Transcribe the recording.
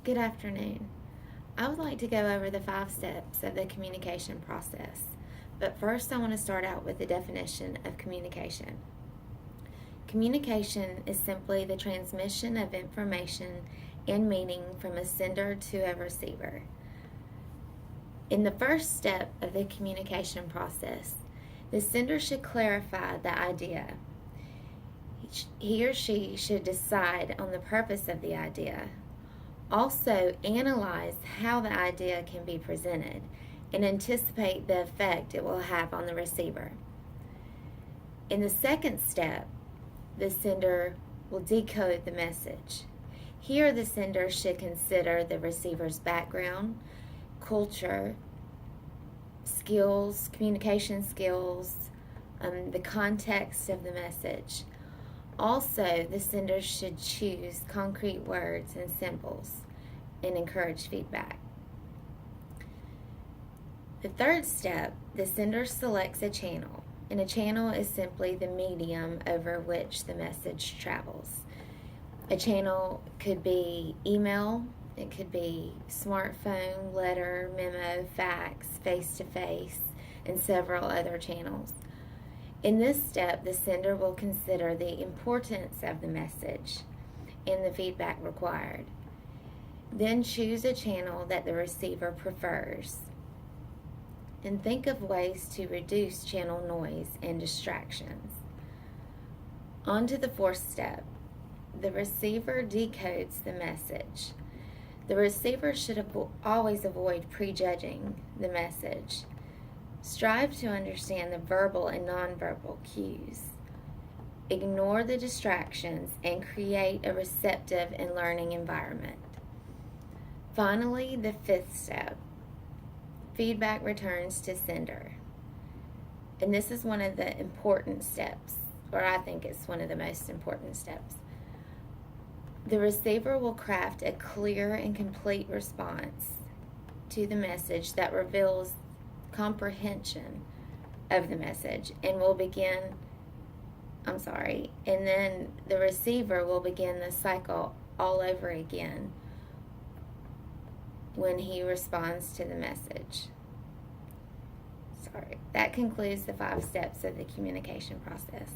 Good afternoon. I would like to go over the 5 steps of the communication process. But first, I want to start out with the definition of communication. Communication is simply the transmission of information and meaning from a sender to a receiver. In the first step of the communication process, the sender should clarify the idea. He or she should decide on the purpose of the idea. Also, analyze how the idea can be presented and anticipate the effect it will have on the receiver. In the second step, the sender will decode the message. Here, the sender should consider the receiver's background, culture, skills, communication skills, the context of the message. Also, the sender should choose concrete words and symbols and encourage feedback. The third step, the sender selects a channel, and a channel is simply the medium over which the message travels. A channel could be email, it could be smartphone, letter, memo, fax, face-to-face, and several other channels. In this step, the sender will consider the importance of the message and the feedback required. Then choose a channel that the receiver prefers. And think of ways to reduce channel noise and distractions. On to the fourth step. The receiver decodes the message. The receiver should always avoid prejudging the message. Strive to understand the verbal and nonverbal cues. Ignore the distractions and create a receptive and learning environment. Finally, the fifth step. Feedback returns to sender. And this is one of the important steps, or I think it's one of the most important steps. The receiver will craft a clear and complete response to the message that reveals comprehension of the message and then the receiver will begin the cycle all over again when he responds to the message. That concludes the 5 steps of the communication process.